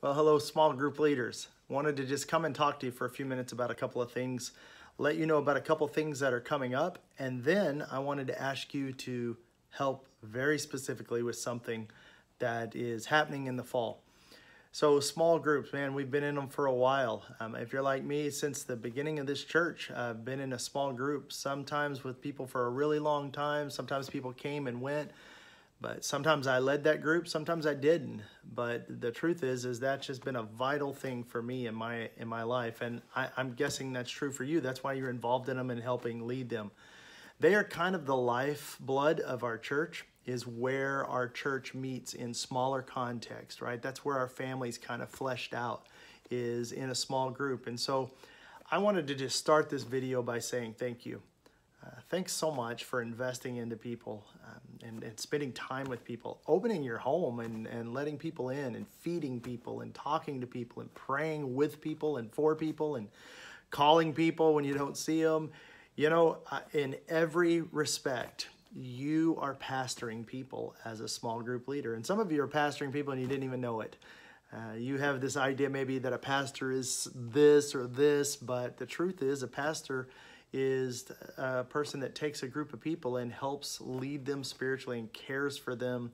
Well, hello, small group leaders. Wanted to just come and talk to you for a few minutes about a couple of things, let you know about a couple of things that are coming up, and then I wanted to ask you to help very specifically with something that is happening in the fall. So small groups, man, we've been in them for a while. If you're like me, since the beginning of this church, I've been in a small group, sometimes with people for a really long time. Sometimes people came and went. But sometimes I led that group, sometimes I didn't. But the truth is that's just been a vital thing for me in my life. And I'm guessing that's true for you. That's why you're involved in them and helping lead them. They are kind of the lifeblood of our church, is where our church meets in smaller context, right? That's where our families kind of fleshed out, is in a small group. And so I wanted to just start this video by saying thank you. Thanks so much for investing into people and spending time with people, opening your home and letting people in and feeding people and talking to people and praying with people and for people and calling people when you don't see them. You know, in every respect, you are pastoring people as a small group leader. And some of you are pastoring people and you didn't even know it. You have this idea maybe that a pastor is this or this, but the truth is a pastor is a person that takes a group of people and helps lead them spiritually and cares for them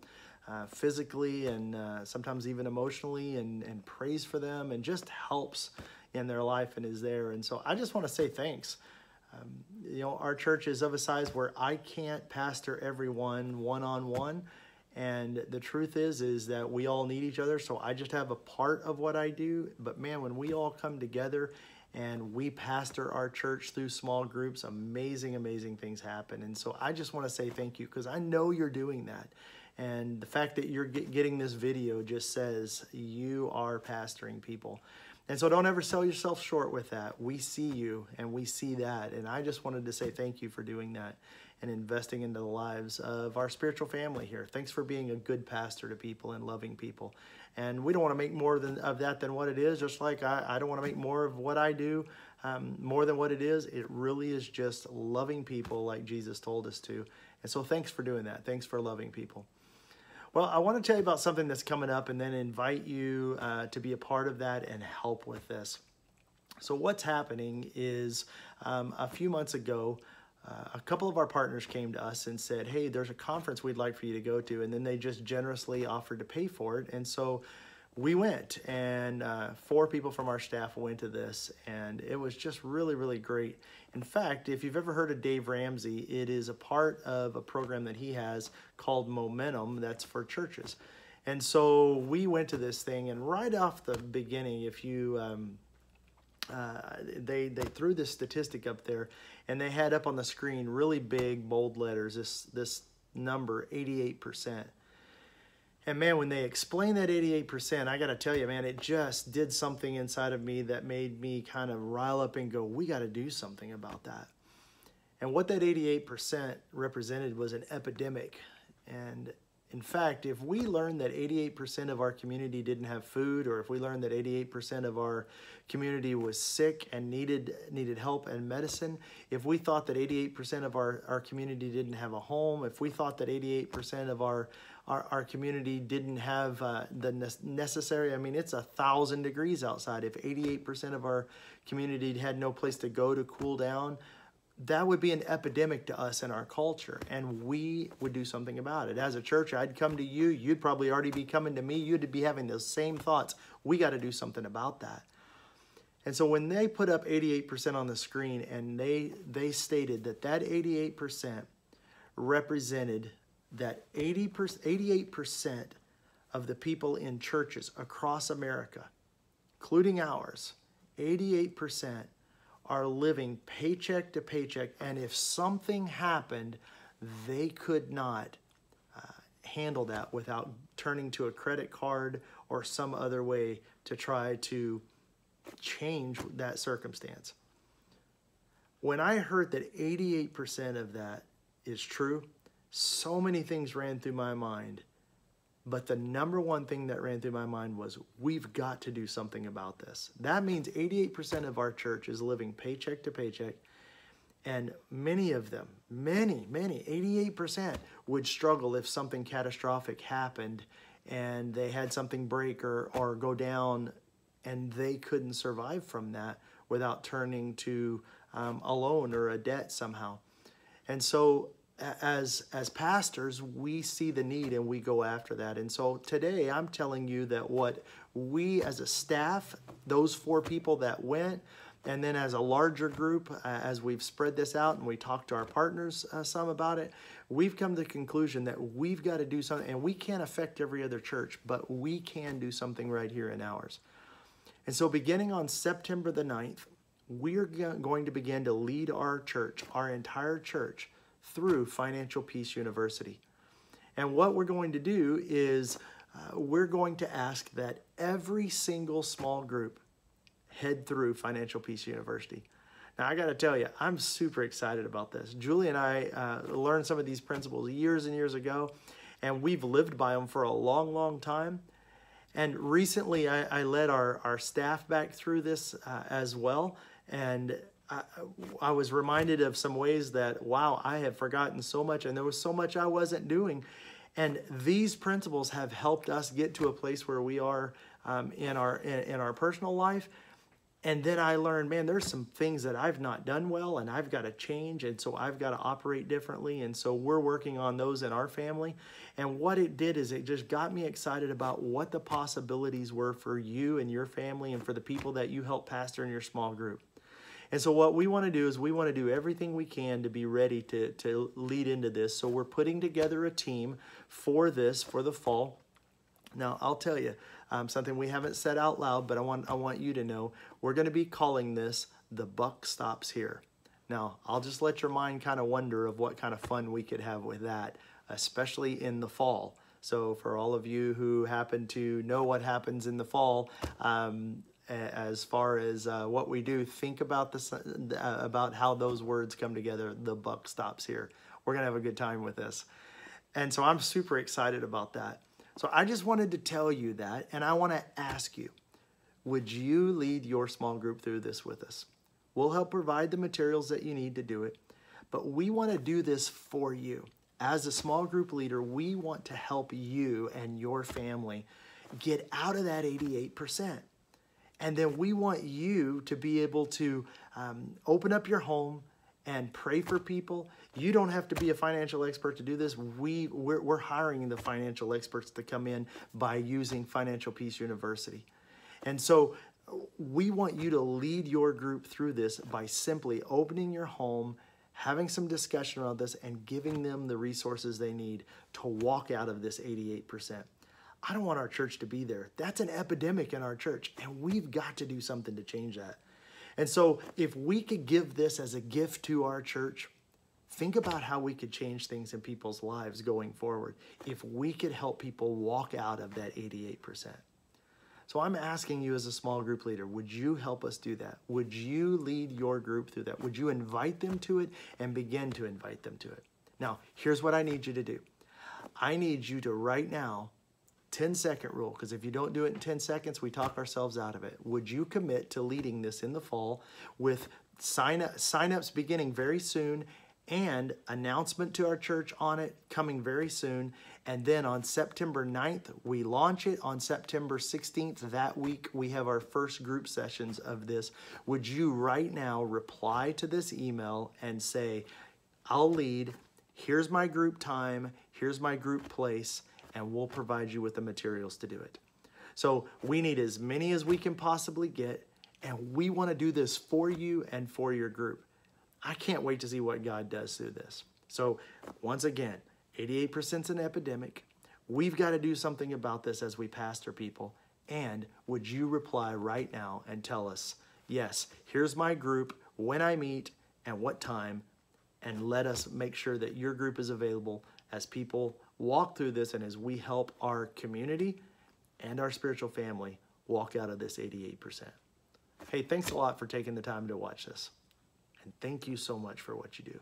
physically and sometimes even emotionally and prays for them and just helps in their life and is there. And so I just want to say thanks. You know, our church is of a size where I can't pastor everyone one-on-one. And the truth is that we all need each other. So I just have a part of what I do. But man, when we all come together and we pastor our church through small groups, amazing, amazing things happen. And so I just want to say thank you because I know you're doing that. And the fact that you're getting this video just says you are pastoring people. And so don't ever sell yourself short with that. We see you and we see that. And I just wanted to say thank you for doing that and investing into the lives of our spiritual family here. Thanks for being a good pastor to people and loving people. And we don't want to make more of that than what it is, just like I don't want to make more of what I do more than what it is. It really is just loving people like Jesus told us to. And so thanks for doing that. Thanks for loving people. Well, I want to tell you about something that's coming up and then invite you to be a part of that and help with this. So what's happening is a few months ago, a couple of our partners came to us and said, hey, there's a conference we'd like for you to go to. And then they just generously offered to pay for it. And so we went, and 4 people from our staff went to this. And it was just really, really great. In fact, if you've ever heard of Dave Ramsey, it is a part of a program that he has called Momentum that's for churches. And so we went to this thing, and right off the beginning, if you... they threw this statistic up there, and they had up on the screen really big bold letters this number 88%. And man, when they explained that 88%, I got to tell you, man, it just did something inside of me that made me kind of rile up and go, we got to do something about that. And what that 88% represented was an epidemic. And in fact, if we learned that 88% of our community didn't have food, or if we learned that 88% of our community was sick and needed help and medicine, if we thought that 88% of our community didn't have a home, if we thought that 88% of our community didn't have the necessary, I mean, it's 1,000 degrees outside. If 88% of our community had no place to go to cool down, that would be an epidemic to us in our culture, and we would do something about it. As a church, I'd come to you. You'd probably already be coming to me. You'd be having those same thoughts. We got to do something about that. And so when they put up 88% on the screen, and they stated that 88% represented that 88% of the people in churches across America, including ours, 88% are living paycheck to paycheck, and if something happened, they could not handle that without turning to a credit card or some other way to try to change that circumstance. When I heard that 88% of that is true, so many things ran through my mind. But the number one thing that ran through my mind was, we've got to do something about this. That means 88% of our church is living paycheck to paycheck. And many of them, many, 88% would struggle if something catastrophic happened and they had something break or go down, and they couldn't survive from that without turning to a loan or a debt somehow. And so as pastors, we see the need and we go after that. And so today I'm telling you that what we as a staff, those 4 people that went, and then as a larger group, as we've spread this out and we talked to our partners some about it, we've come to the conclusion that we've got to do something, and we can't affect every other church, but we can do something right here in ours. And so beginning on September the 9th, we're going to begin to lead our church, our entire church, through Financial Peace University. And what we're going to do is we're going to ask that every single small group head through Financial Peace University. Now, I got to tell you, I'm super excited about this. Julie and I learned some of these principles years and years ago, and we've lived by them for a long, long time. And recently, I led our staff back through this as well, and I was reminded of some ways that, wow, I had forgotten so much, and there was so much I wasn't doing. And these principles have helped us get to a place where we are in our personal life. And then I learned, man, there's some things that I've not done well, and I've got to change, and so I've got to operate differently. And so we're working on those in our family. And what it did is it just got me excited about what the possibilities were for you and your family and for the people that you help pastor in your small group. And so what we want to do is we want to do everything we can to be ready to lead into this. So we're putting together a team for this, for the fall. Now, I'll tell you, something we haven't said out loud, but I want you to know, we're going to be calling this The Buck Stops Here. Now, I'll just let your mind kind of wonder of what kind of fun we could have with that, especially in the fall. So for all of you who happen to know what happens in the fall, as far as what we do, think about this, about how those words come together. The buck stops here. We're going to have a good time with this. And so I'm super excited about that. So I just wanted to tell you that, and I want to ask you, would you lead your small group through this with us? We'll help provide the materials that you need to do it, but we want to do this for you. As a small group leader, we want to help you and your family get out of that 88%. And then we want you to be able to open up your home and pray for people. You don't have to be a financial expert to do this. We're hiring the financial experts to come in by using Financial Peace University. And so we want you to lead your group through this by simply opening your home, having some discussion around this, and giving them the resources they need to walk out of this 88%. I don't want our church to be there. That's an epidemic in our church, and we've got to do something to change that. And so if we could give this as a gift to our church, think about how we could change things in people's lives going forward if we could help people walk out of that 88%. So I'm asking you as a small group leader, would you help us do that? Would you lead your group through that? Would you invite them to it and begin to invite them to it? Now, here's what I need you to do. I need you to right now, 10-second rule, because if you don't do it in 10 seconds, we talk ourselves out of it. Would you commit to leading this in the fall with sign-ups beginning very soon and announcement to our church on it coming very soon? And then on September 9th, we launch it. On September 16th, that week, we have our first group sessions of this. Would you right now reply to this email and say, I'll lead, here's my group time, here's my group place, and we'll provide you with the materials to do it. So we need as many as we can possibly get, and we want to do this for you and for your group. I can't wait to see what God does through this. So once again, 88% is an epidemic. We've got to do something about this as we pastor people. And would you reply right now and tell us, yes, here's my group, when I meet, and what time, and let us make sure that your group is available as people walk through this and as we help our community and our spiritual family walk out of this 88%. Hey, thanks a lot for taking the time to watch this. And thank you so much for what you do.